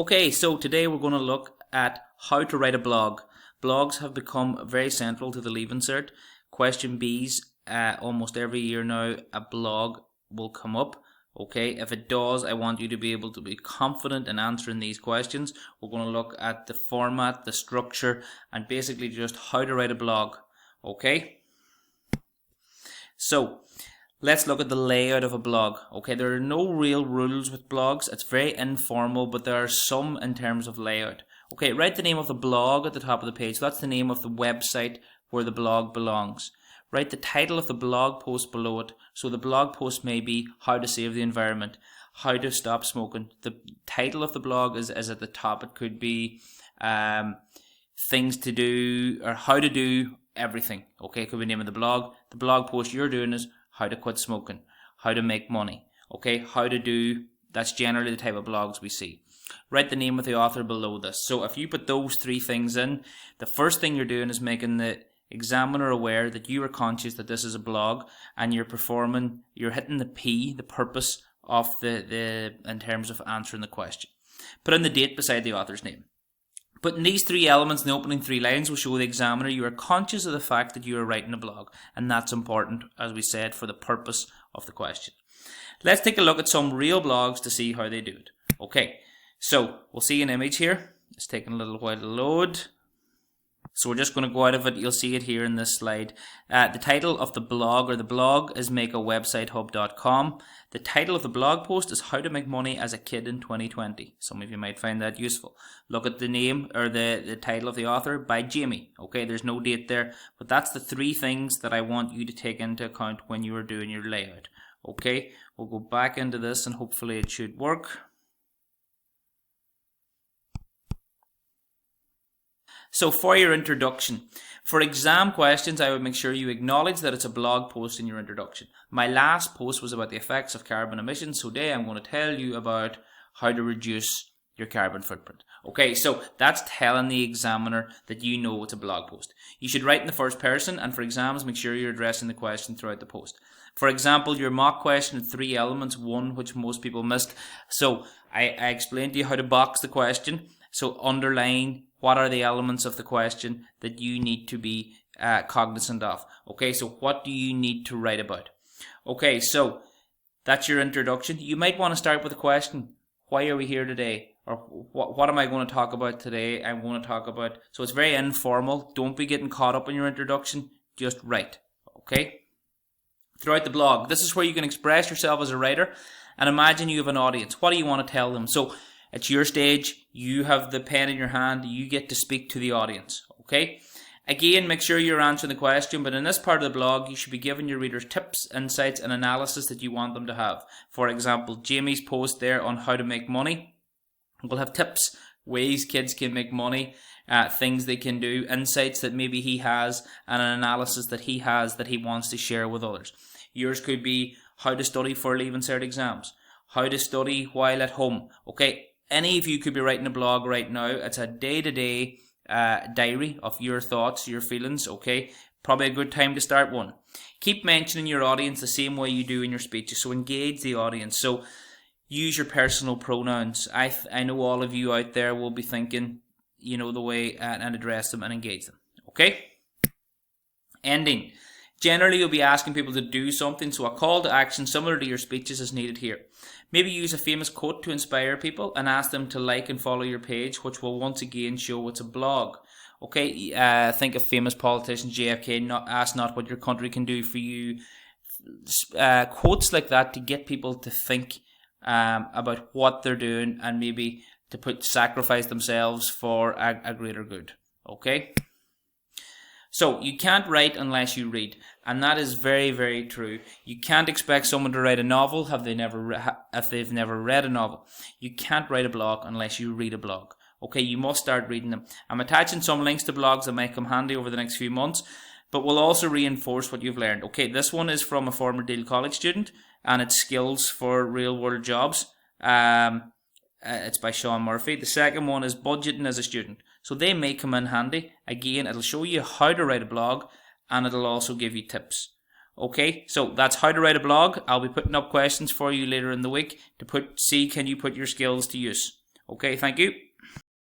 Okay, so today we're going to look at how to write a blog. Blogs have become very central to the Leaving Cert. Question B's, almost every year now, a blog will come up. Okay, if it does, I want you to be able to be confident in answering these questions. We're going to look at the format, the structure, and basically just how to write a blog. Okay, so let's look at the layout of a blog. Okay, there are no real rules with blogs. It's very informal, but there are some in terms of layout. Okay, write the name of the blog at the top of the page. So that's the name of the website where the blog belongs. Write the title of the blog post below it. So the blog post may be how to save the environment, how to stop smoking. The title of the blog is at the top. It could be things to do or how to do everything. Okay, it could be the name of the blog. The blog post you're doing is how to quit smoking, how to make money. Okay, how to do, that's generally the type of blogs we see. Write the name of the author below this. So if you put those three things in, the first thing you're doing is making the examiner aware that you are conscious that this is a blog and you're hitting the P, the purpose of the in terms of answering the question. Put in the date beside the author's name. Putting these three elements in the opening three lines will show the examiner you are conscious of the fact that you are writing a blog, and that's important, as we said, for the purpose of the question. Let's take a look at some real blogs to see how they do it. Okay, so we'll see an image here. It's taking a little while to load. So we're just going to go out of it. You'll see it here in this slide. The title of the blog is makeawebsitehub.com. The title of the blog post is how to make money as a kid in 2020. Some of you might find that useful. Look at the name or the title of the author, by Jamie. Okay, there's no date there, but that's the three things that I want you to take into account when you are doing your layout. Okay, we'll go back into this and hopefully it should work. So for your introduction, for exam questions, I would make sure you acknowledge that it's a blog post in your introduction. My last post was about the effects of carbon emissions. So today I'm going to tell you about how to reduce your carbon footprint. Okay, so that's telling the examiner that you know it's a blog post. You should write in the first person, and for exams, make sure you're addressing the question throughout the post. For example, your mock question had three elements, one which most people missed. So I explained to you how to box the question. So underline what are the elements of the question that you need to be cognizant of. Okay, so what do you need to write about? Okay, so that's your introduction. You might want to start with a question. Why are we here today? Or what am I going to talk about today? I'm going to talk about, so it's very informal. Don't be getting caught up in your introduction. Just write. Okay? Throughout the blog, this is where you can express yourself as a writer and imagine you have an audience. What do you want to tell them? So it's your stage, you have the pen in your hand, you get to speak to the audience, okay? Again, make sure you're answering the question, but in this part of the blog, you should be giving your readers tips, insights, and analysis that you want them to have. For example, Jamie's post there on how to make money will have tips, ways kids can make money, things they can do, insights that maybe he has, and an analysis that he has that he wants to share with others. Yours could be how to study for Leaving Cert exams, how to study while at home, okay? Any of you could be writing a blog right now. It's a day-to-day diary of your thoughts, your feelings, okay? Probably a good time to start one. Keep mentioning your audience the same way you do in your speeches, so engage the audience. So use your personal pronouns. I know all of you out there will be thinking, you know, the way and address them and engage them, okay? Ending. Generally, you'll be asking people to do something, so a call to action similar to your speeches is needed here. Maybe use a famous quote to inspire people and ask them to like and follow your page, which will once again show it's a blog. Okay, think of famous politicians, JFK, ask not what your country can do for you. Quotes like that to get people to think about what they're doing and maybe to sacrifice themselves for a greater good. Okay? So you can't write unless you read, and that is very, very true. You can't expect someone to write a novel if they've never read a novel. You can't write a blog unless you read a blog. Okay, you must start reading them. I'm attaching some links to blogs that might come handy over the next few months, but will also reinforce what you've learned. Okay, this one is from a former Deal College student, and it's skills for real-world jobs. It's by Sean Murphy. The second one is budgeting as a student. So they may come in handy. Again, it'll show you how to write a blog and it'll also give you tips. Okay, so that's how to write a blog. I'll be putting up questions for you later in the week to see can you put your skills to use. Okay, thank you.